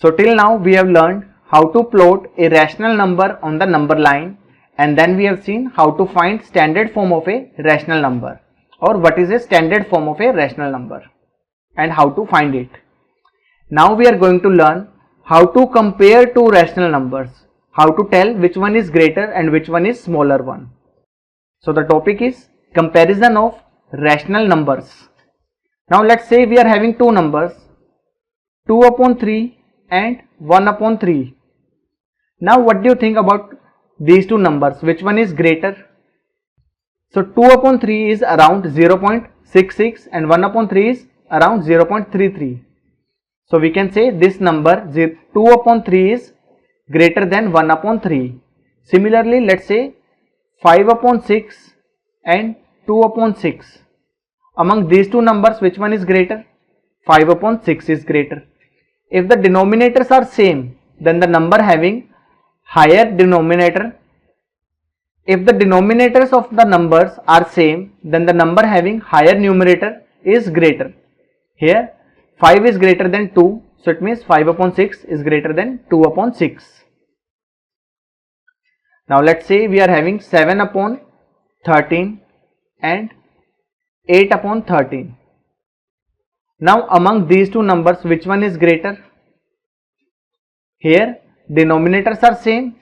So till now we have learned how to plot a rational number on the number line, and then we have seen how to find standard form of a rational number, or what is a standard form of a rational number and how to find it. Now we are going to learn how to compare two rational numbers, how to tell which one is greater and which one is smaller one. So the topic is comparison of rational numbers. Now let's say we are having two numbers, 2 upon 3 and 1 upon 3. Now what do you think about these two numbers? Which one is greater? So 2 upon 3 is around 0.66 and 1 upon 3 is around 0.33. So we can say this number 2 upon 3 is greater than 1 upon 3. Similarly, let's say 5 upon 6 and 2 upon 6. Among these two numbers, which one is greater? 5 upon 6 is greater. If the denominators are same, then the number having higher denominator. If the denominators of the numbers are same, then the number having higher numerator is greater. Here 5 is greater than 2, so it means 5 upon 6 is greater than 2 upon 6. Now let's say we are having 7 upon 13 and 8 upon 13. Now among these two numbers, which one is greater? Here denominators are same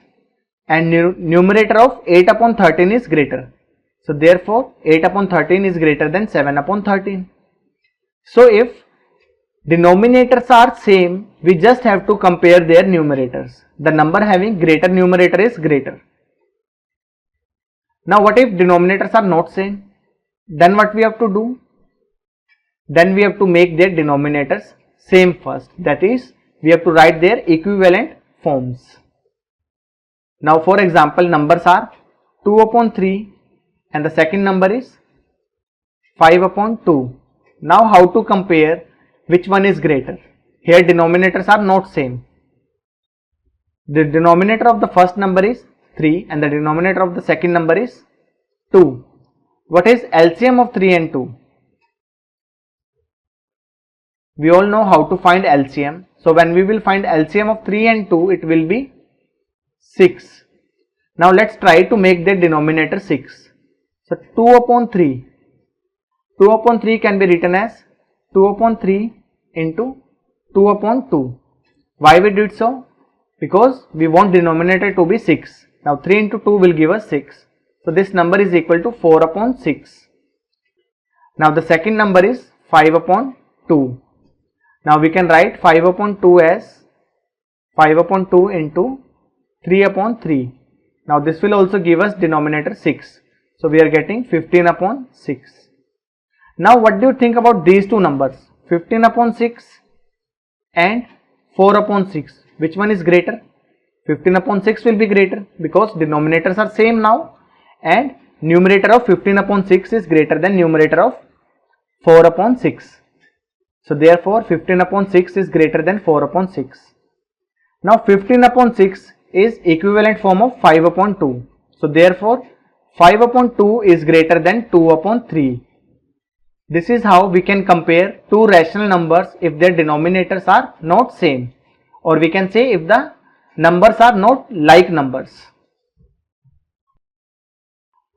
and numerator of 8 upon 13 is greater. So therefore 8 upon 13 is greater than 7 upon 13. So if denominators are same, we just have to compare their numerators. The number having greater numerator is greater. Now what if denominators are not same? Then what we have to do? Then we have to make their denominators same first. That is, we have to write their equivalent forms. Now for example, numbers are 2 upon 3 and the second number is 5 upon 2. Now how to compare which one is greater? Here denominators are not same. The denominator of the first number is 3 and the denominator of the second number is 2. What is LCM of 3 and 2? We all know how to find LCM. So when we will find LCM of 3 and 2, it will be 6. Now let's try to make the denominator 6. So 2 upon 3. 2 upon 3 can be written as 2 upon 3 into 2 upon 2. Why we did so? Because we want denominator to be 6. Now 3 into 2 will give us 6. So this number is equal to 4 upon 6. Now the second number is 5 upon 2. Now we can write 5 upon 2 as 5 upon 2 into 3 upon 3. Now this will also give us denominator 6. So we are getting 15 upon 6. Now what do you think about these two numbers? 15 upon 6 and 4 upon 6. Which one is greater? 15 upon 6 will be greater because denominators are same now, and numerator of 15 upon 6 is greater than numerator of 4 upon 6. So therefore 15 upon 6 is greater than 4 upon 6. Now 15 upon 6 is equivalent form of 5 upon 2. So therefore 5 upon 2 is greater than 2 upon 3. This is how we can compare two rational numbers if their denominators are not same, or we can say if the numbers are not like numbers.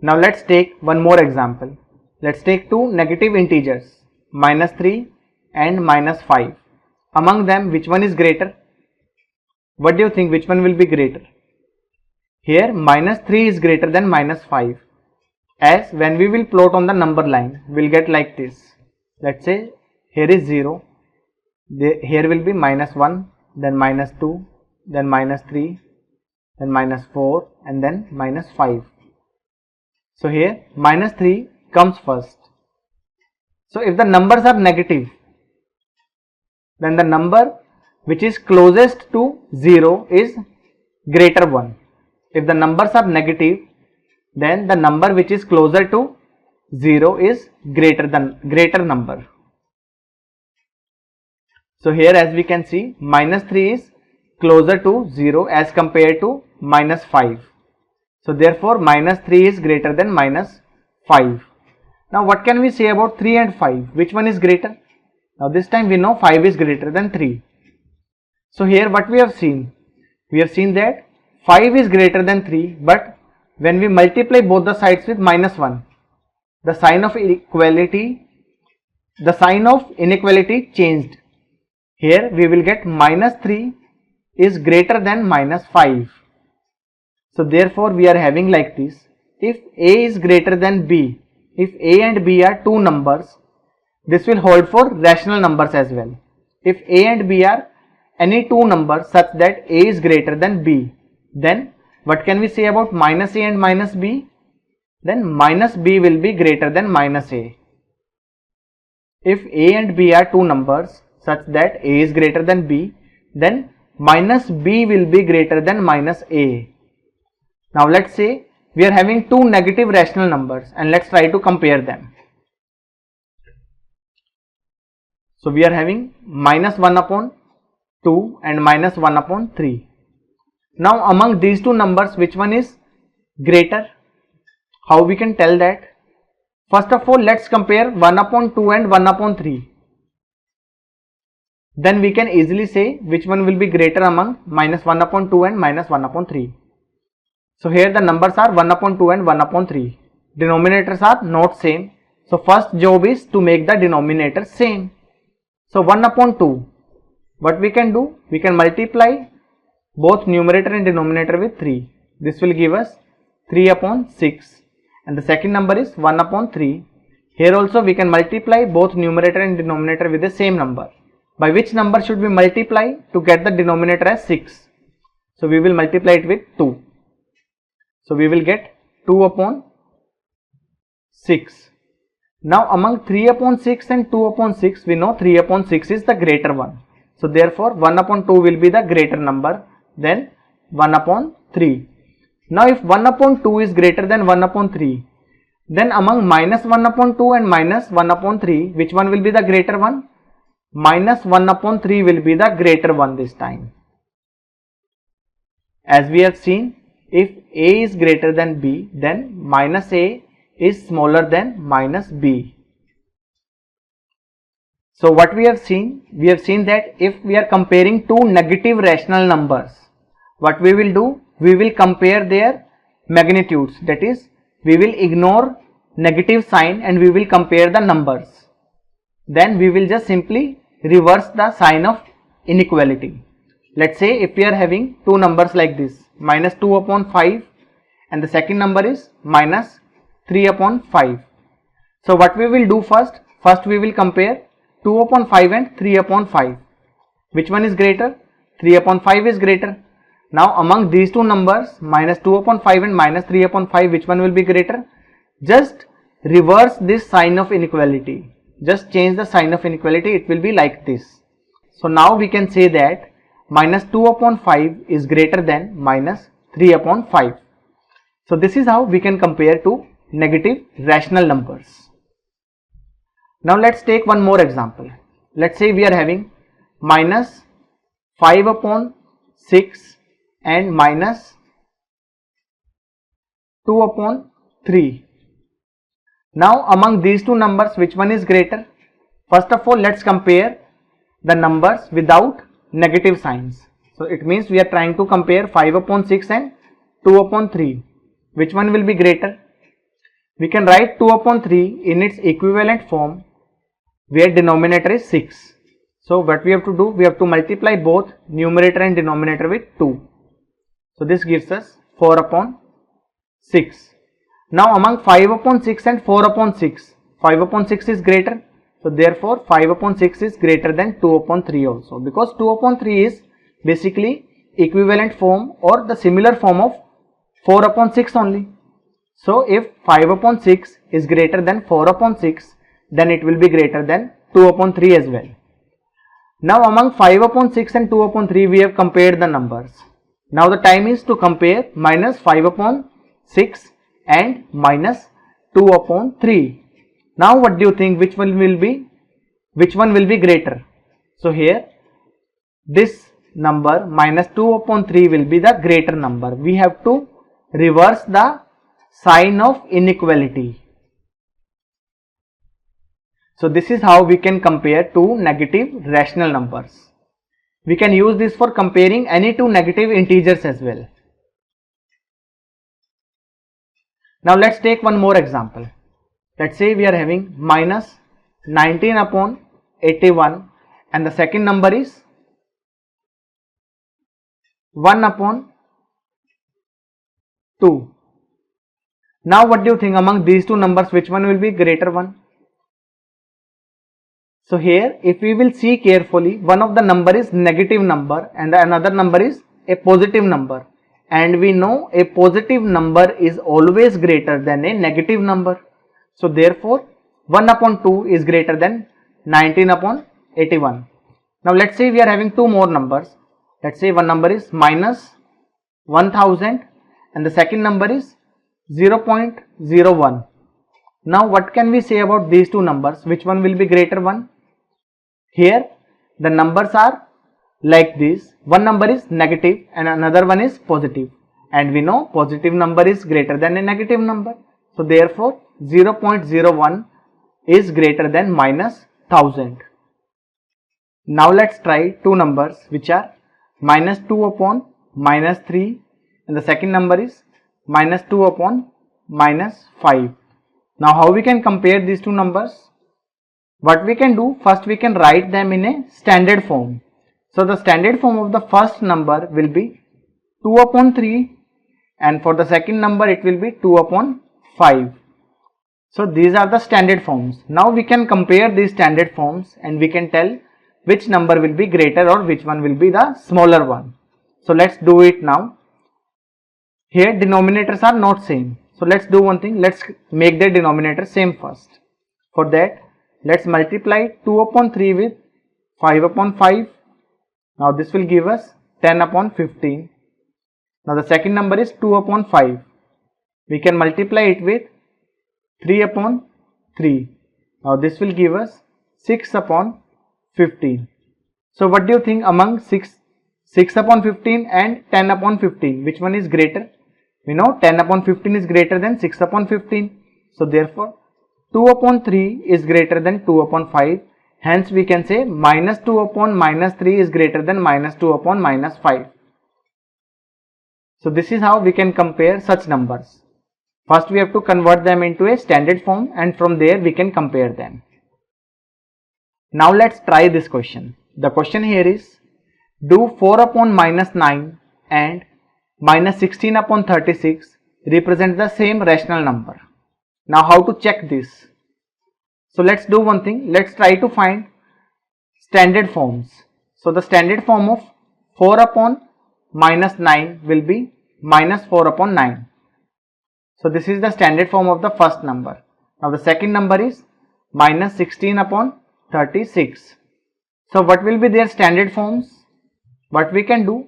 Now let's take one more example. Let's take two negative integers, -3 and -5. Among them, which one is greater? What do you think, which one will be greater? Here -3 is greater than -5, as when we will plot on the number line, we will get like this. Let's say here is 0, here will be -1, then -2, then -3, then -4 and then -5. So here -3 comes first. So if the numbers are negative, then the number which is closest to 0 is greater one. If the numbers are negative, then the number which is closer to 0 is greater number. So here as we can see, -3 is closer to 0 as compared to -5. So therefore -3 is greater than -5. Now what can we say about 3 and 5? Which one is greater? Now this time we know 5 is greater than 3. So here what we have seen that 5 is greater than 3, but when we multiply both the sides with -1, the sign of inequality changed. Here we will get -3 is greater than -5. So therefore we are having like this: if A is greater than B, if A and B are two numbers, this will hold for rational numbers as well. If A and B are any two numbers such that A is greater than B, then what can we say about -A and -B? Then -B will be greater than -A. If A and B are two numbers such that A is greater than B, then -B will be greater than -A. Now let's say we are having two negative rational numbers and let's try to compare them. So we are having -1/2 and -1/3. Now among these two numbers, which one is greater? How we can tell that? First of all, let's compare 1/2 and 1/3. Then we can easily say which one will be greater among -1/2 and -1/3. So here the numbers are 1/2 and 1/3. Denominators are not same. So first job is to make the denominator same. So 1/2. What we can do? We can multiply both numerator and denominator with 3. This will give us 3/6. And the second number is 1/3. Here also we can multiply both numerator and denominator with the same number. By which number should we multiply to get the denominator as 6? So we will multiply it with 2. So we will get 2/6. Now among 3/6 and 2/6, we know 3/6 is the greater one. So therefore 1/2 will be the greater number than 1/3. Now if 1/2 is greater than 1/3, then among -1/2 and -1/3, which one will be the greater one? -1/3 will be the greater one this time. As we have seen, if A is greater than B, then -A is smaller than -B. So what we have seen that if we are comparing two negative rational numbers, what we will do? We will compare their magnitudes. That is, we will ignore negative sign and we will compare the numbers. Then we will just simply reverse the sign of inequality. Let's say if we are having two numbers like this, -2/5 and the second number is -3/5. So what we will do first we will compare 2/5 and 3/5. Which one is greater? 3/5 is greater. Now among these two numbers, -2/5 and -3/5, which one will be greater? Just reverse this sign of inequality. Just change the sign of inequality, it will be like this. So now we can say that -2/5 is greater than -3/5. So this is how we can compare two negative rational numbers. Now let's take one more example. Let's say we are having -5/6 and -2/3. Now among these two numbers, which one is greater? First of all, let's compare the numbers without negative signs. So it means we are trying to compare 5/6 and 2/3. Which one will be greater? We can write 2/3 in its equivalent form where denominator is 6. So what we have to do? We have to multiply both numerator and denominator with 2. So this gives us 4/6. Now among 5/6 and 4/6, 5/6 is greater. So therefore 5/6 is greater than 2/3 also, because 2/3 is basically equivalent form or the similar form of 4/6 only. So if 5/6 is greater than 4/6, then it will be greater than 2/3 as well. Now among 5/6 and 2/3 we have compared the numbers. Now the time is to compare -5/6 and -2/3. Now what do you think, which one will be greater? So here this number -2/3 will be the greater number. We have to reverse the sign of inequality. So this is how we can compare two negative rational numbers. We can use this for comparing any two negative integers as well. Now let's take one more example. Let's say we are having minus 19 upon 81 and the second number is 1 upon 2. Now what do you think, among these two numbers which one will be greater one? So here if we will see carefully, one of the number is negative number and the another number is a positive number, and we know a positive number is always greater than a negative number. So therefore 1 upon 2 is greater than 19 upon 81. Now let's say we are having two more numbers. Let's say one number is minus 1000 and the second number is 0.01. Now what can we say about these two numbers? Which one will be greater one? Here the numbers are like this. One number is negative and another one is positive, and we know positive number is greater than a negative number. So therefore 0.01 is greater than minus 1000. Now let's try two numbers which are minus 2 upon minus 3 and the second number is minus 2 upon minus 5. Now how we can compare these two numbers? What we can do, first we can write them in a standard form. So the standard form of the first number will be 2 upon 3 and for the second number it will be 2 upon 5. So these are the standard forms. Now we can compare these standard forms and we can tell which number will be greater or which one will be the smaller one. So let's do it now. Here denominators are not same. So let's do one thing. Let's make the denominator same first. For that, let's multiply 2 upon 3 with 5 upon 5. Now this will give us 10 upon 15. Now the second number is 2 upon 5. We can multiply it with 3 upon 3. Now this will give us 6 upon 15. So what do you think, among 6 upon 15 and 10 upon 15, which one is greater? We know 10 upon 15 is greater than 6 upon 15. So therefore 2 upon 3 is greater than 2 upon 5. Hence we can say minus 2 upon minus 3 is greater than minus 2 upon minus 5. So this is how we can compare such numbers. First we have to convert them into a standard form and from there we can compare them. Now let's try this question. The question here is, do 4 upon minus 9 and minus 16 upon 36 represent the same rational number. Now how to check this? So let's do one thing. Let's try to find standard forms. So the standard form of 4 upon minus 9 will be minus 4 upon 9. So this is the standard form of the first number. Now the second number is minus 16 upon 36. So what will be their standard forms? What we can do?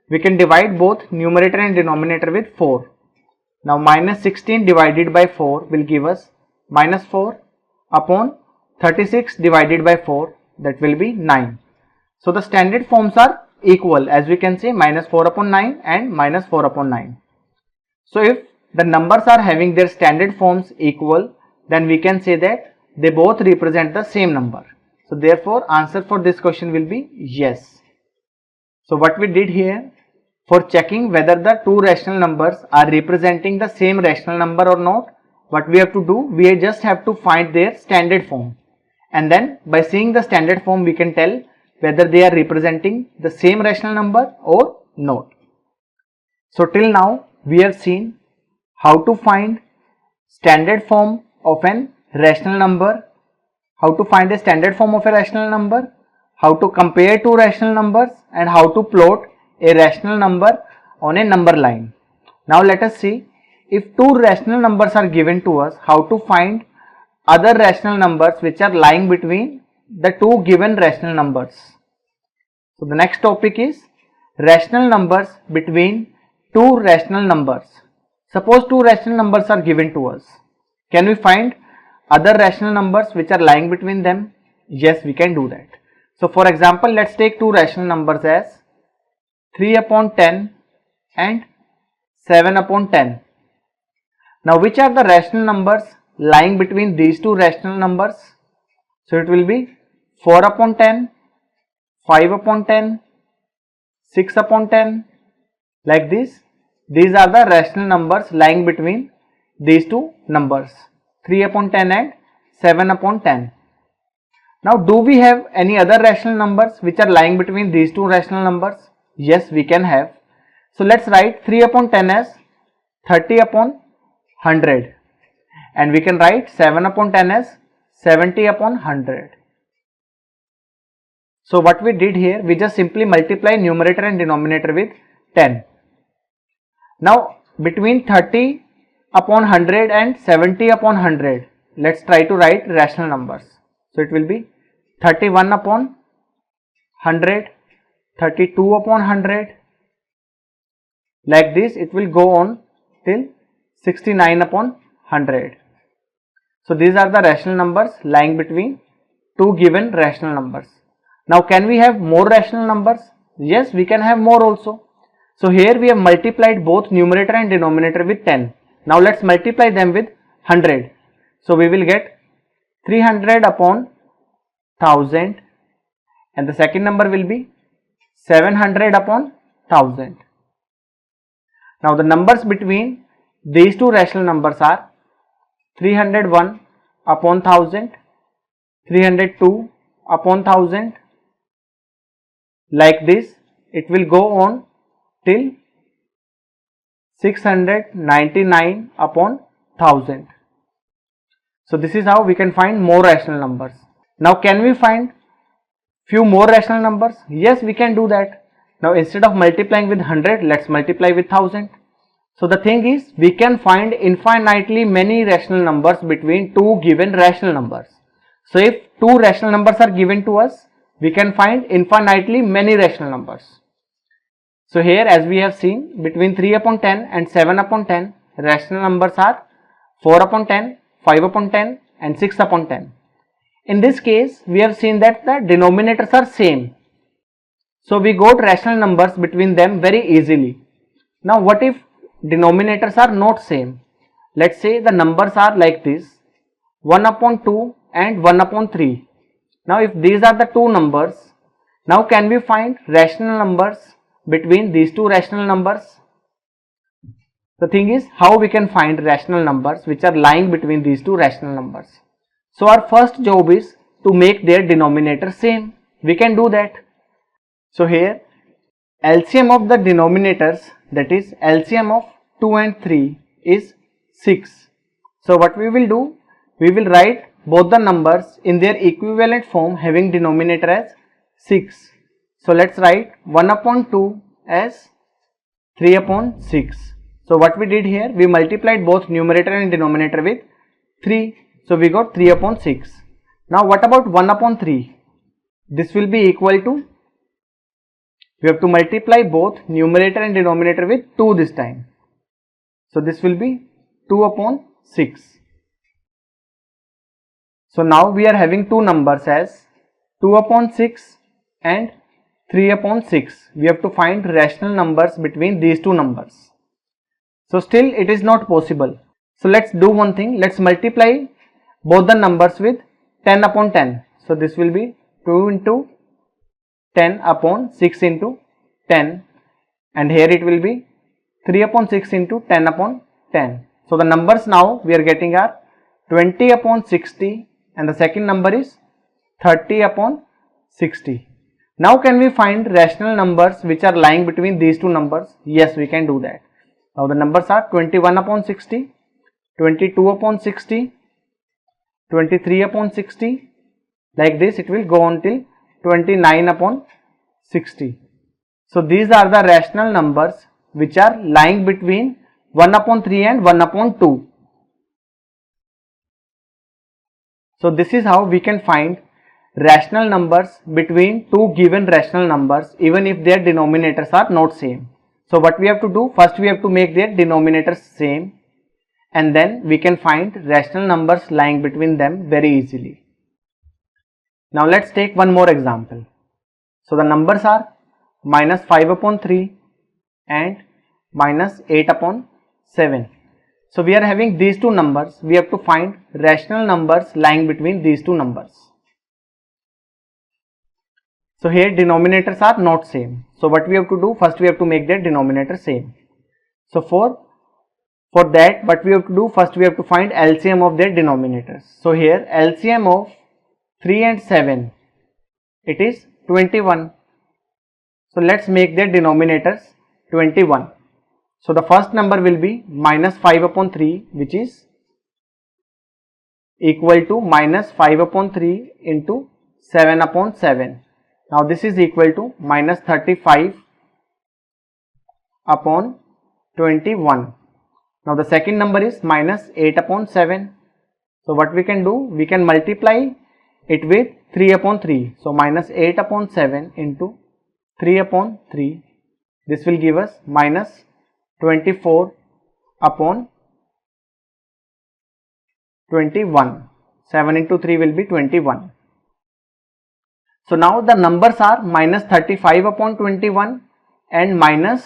We can divide both numerator and denominator with 4. Now minus 16 divided by 4 will give us minus 4 upon 36 divided by 4, that will be 9. So the standard forms are equal, as we can say minus 4 upon 9 and minus 4 upon 9. So if the numbers are having their standard forms equal, then we can say that they both represent the same number. So therefore answer for this question will be yes. So what we did here, for checking whether the two rational numbers are representing the same rational number or not, what we have to do, we just have to find their standard form, and then by seeing the standard form we can tell whether they are representing the same rational number or not. So till now we have seen how to find standard form of an rational number, how to find a standard form of a rational number, how to compare two rational numbers, and how to plot a rational number on a number line. Now let us see, if two rational numbers are given to us, how to find other rational numbers which are lying between the two given rational numbers. So the next topic is rational numbers between two rational numbers. Suppose two rational numbers are given to us. Can we find other rational numbers which are lying between them? Yes, we can do that. So for example, let's take two rational numbers as 3 upon 10 and 7 upon 10. Now which are the rational numbers lying between these two rational numbers? So it will be 4 upon 10, 5 upon 10 6 upon 10, like this. These are the rational numbers lying between these two numbers, 3 upon 10 and 7 upon 10. Now, do we have any other rational numbers which are lying between these two rational numbers? Yes, we can have. So, let's write 3 upon 10 as 30 upon 100, and we can write 7 upon 10 as 70 upon 100. So, what we did here, we just simply multiply numerator and denominator with 10. Now, between 30 upon 100 and 70 upon 100, let's try to write rational numbers. So, it will be 31 upon 100, 32 upon 100, like this. It will go on till 69 upon 100. So, these are the rational numbers lying between two given rational numbers. Now, can we have more rational numbers? Yes, we can have more also. So, here we have multiplied both numerator and denominator with 10. Now, let's multiply them with 100. So, we will get 300 upon 1000, and the second number will be 700 upon 1000. Now, the numbers between these two rational numbers are 301 upon 1000, 302 upon 1000, like this. It will go on till 699 upon 1000. So, this is how we can find more rational numbers. Now, can we find few more rational numbers? Yes, we can do that. Now, instead of multiplying with 100, let's multiply with 1000. So, the thing is, we can find infinitely many rational numbers between two given rational numbers. So, if two rational numbers are given to us, we can find infinitely many rational numbers. So, here as we have seen, between 3 upon 10 and 7 upon 10, rational numbers are 4 upon 10, 5 upon 10 and 6 upon 10. In this case, we have seen that the denominators are same. So, we got rational numbers between them very easily. Now, what if denominators are not same? Let's say the numbers are like this, 1 upon 2 and 1 upon 3. Now, if these are the two numbers, now can we find rational numbers between these two rational numbers? The thing is, how we can find rational numbers which are lying between these two rational numbers. So, our first job is to make their denominator same. We can do that. So, here LCM of the denominators, that is LCM of 2 and 3 is 6. So, what we will do, we will write both the numbers in their equivalent form having denominator as 6. So, let's write 1 upon 2 as 3 upon 6. So, what we did here, we multiplied both numerator and denominator with 3. So, we got 3 upon 6. Now, what about 1 upon 3? This will be equal to, we have to multiply both numerator and denominator with 2 this time. So, this will be 2 upon 6. So, now we are having two numbers as 2 upon 6 and 3 upon 6. We have to find rational numbers between these two numbers. So, still it is not possible. So, let's do one thing. Let's multiply both the numbers with 10 upon 10. So, this will be 2 into 10 upon 6 into 10, and here it will be 3 upon 6 into 10 upon 10. So, the numbers now we are getting are 20 upon 60, and the second number is 30 upon 60. Now, can we find rational numbers which are lying between these two numbers? Yes, we can do that. Now, the numbers are 21 upon 60, 22 upon 60, 23 upon 60, like this. It will go on till 29 upon 60. So, these are the rational numbers which are lying between 1 upon 3 and 1 upon 2. So, this is how we can find rational numbers between two given rational numbers even if their denominators are not same. So, what we have to do, first we have to make their denominators same, and then we can find rational numbers lying between them very easily. Now, let's take one more example. So, the numbers are minus 5 upon 3 and minus 8 upon 7. So, we are having these two numbers. We have to find rational numbers lying between these two numbers. So here denominators are not same. So what we have to do? First we have to make their denominator same. So for that, what we have to do? First we have to find LCM of their denominators. So here LCM of 3 and 7, it is 21. So let's make their denominators 21. So the first number will be minus 5 upon 3, which is equal to minus 5 upon 3 into 7 upon 7. Now this is equal to minus 35 upon 21. Now the second number is minus 8 upon 7. So what we can do? We can multiply it with 3 upon 3. So minus 8 upon 7 into 3 upon 3. This will give us minus 24 upon 21. 7 into 3 will be 21. So now the numbers are minus 35 upon 21 and minus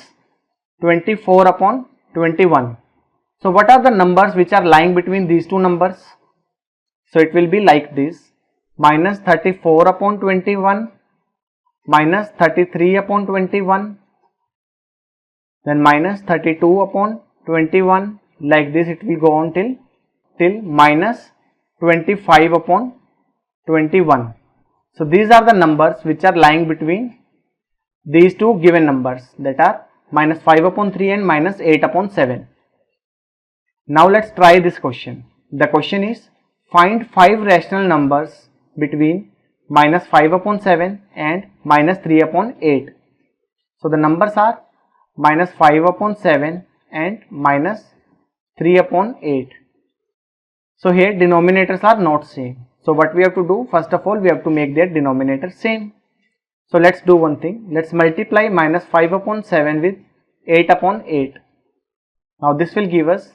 24 upon 21. So what are the numbers which are lying between these two numbers? So it will be like this: minus 34 upon 21, minus 33 upon 21, then minus 32 upon 21. Like this it will go on till minus 25 upon 21. So these are the numbers which are lying between these two given numbers, that are minus 5 upon 3 and minus 8 upon 7. Now let's try this question. The question is, find 5 rational numbers between minus 5 upon 7 and minus 3 upon 8. So the numbers are minus 5 upon 7 and minus 3 upon 8. So here denominators are not same. So what we have to do? First of all, we have to make their denominator same. So let's do one thing. Let's multiply minus 5 upon 7 with 8 upon 8. Now this will give us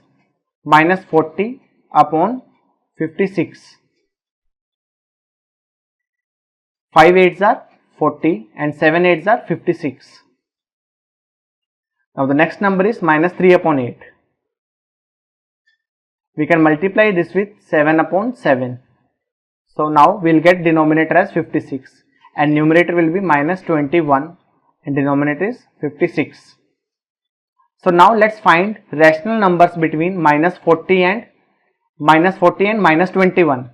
minus 40 upon 56. 5 8s are 40 and 7 8s are 56. Now the next number is minus 3 upon 8. We can multiply this with 7 upon 7. So now we will get denominator as 56 and numerator will be minus 21 and denominator is 56. So now let's find rational numbers between minus 40 and minus 21.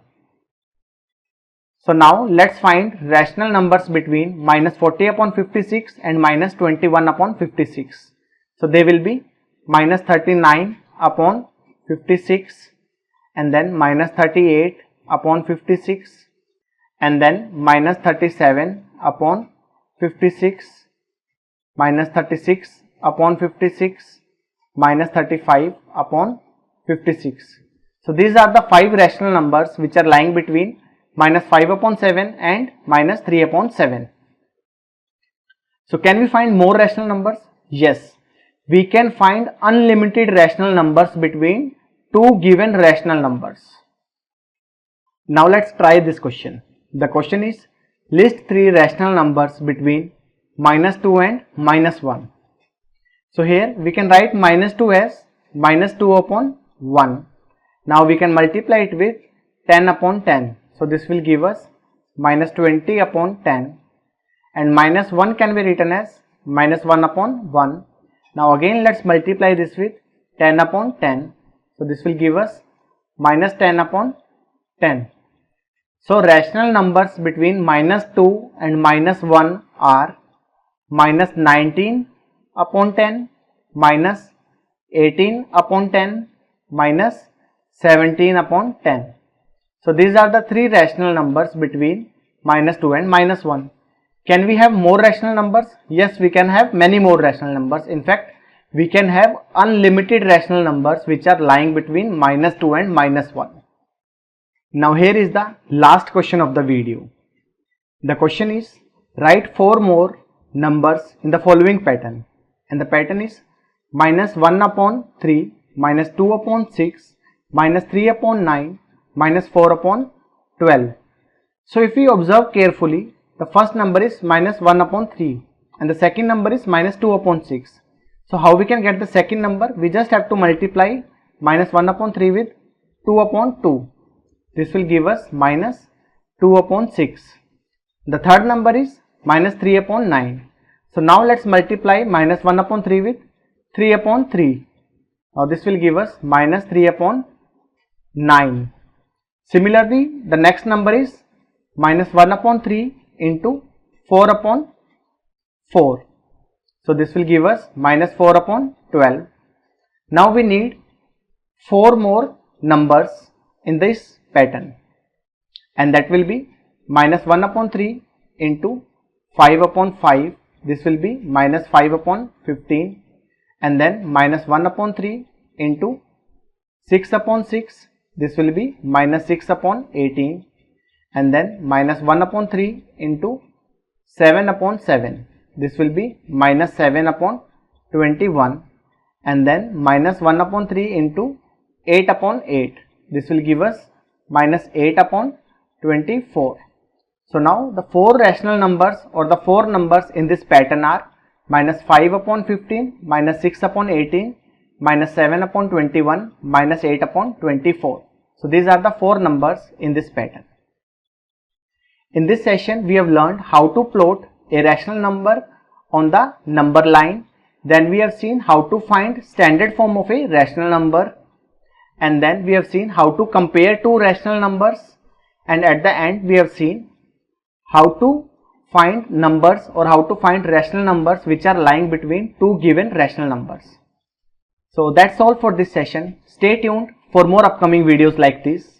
So now let's find rational numbers between minus 40 upon 56 and minus 21 upon 56. So they will be minus 39 upon 56 and then minus 38 upon 56 and then minus 37 upon 56, minus 36 upon 56, minus 35 upon 56. So these are the 5 rational numbers which are lying between minus 5 upon 7 and minus 3 upon 7. So can we find more rational numbers? Yes, we can find unlimited rational numbers between two given rational numbers. Now let's try this question. The question is, list 3 rational numbers between minus 2 and minus 1. So here we can write minus 2 as minus 2 upon 1. Now we can multiply it with 10 upon 10. So this will give us minus 20 upon 10 and minus 1 can be written as minus 1 upon 1. Now again let's multiply this with 10 upon 10. So this will give us minus 10 upon 10. So rational numbers between minus 2 and minus 1 are minus 19 upon 10, minus 18 upon 10, minus 17 upon 10. So these are the 3 rational numbers between minus 2 and minus 1. Can we have more rational numbers? Yes, we can have many more rational numbers. In fact, we can have unlimited rational numbers which are lying between minus 2 and minus 1. Now here is the last question of the video. The question is, write 4 more numbers in the following pattern, and the pattern is minus 1 upon 3, minus 2 upon 6, minus 3 upon 9, minus 4 upon 12. So if we observe carefully, the first number is minus 1 upon 3 and the second number is minus 2 upon 6. So how we can get the second number? We just have to multiply minus 1 upon 3 with 2 upon 2. This will give us minus 2 upon 6. The third number is minus 3 upon 9. So now let's multiply minus 1 upon 3 with 3 upon 3. Now this will give us minus 3 upon 9. Similarly, the next number is minus 1 upon 3 into 4 upon 4. So this will give us minus 4 upon 12. Now we need 4 more numbers in this pattern, and that will be minus 1 upon 3 into 5 upon 5. This will be minus 5 upon 15, and then minus 1 upon 3 into 6 upon 6. This will be minus 6 upon 18, and then minus 1 upon 3 into 7 upon 7. This will be minus 7 upon 21, and then minus 1 upon 3 into 8 upon 8. This will give us minus 8 upon 24. So now the 4 rational numbers or the 4 numbers in this pattern are minus 5 upon 15, minus 6 upon 18, minus 7 upon 21, minus 8 upon 24. So these are the 4 numbers in this pattern. In this session we have learned how to plot a rational number on the number line. Then we have seen how to find standard form of a rational number, and then we have seen how to compare two rational numbers, and at the end we have seen how to find numbers or how to find rational numbers which are lying between two given rational numbers. So that's all for this session. Stay tuned for more upcoming videos like this.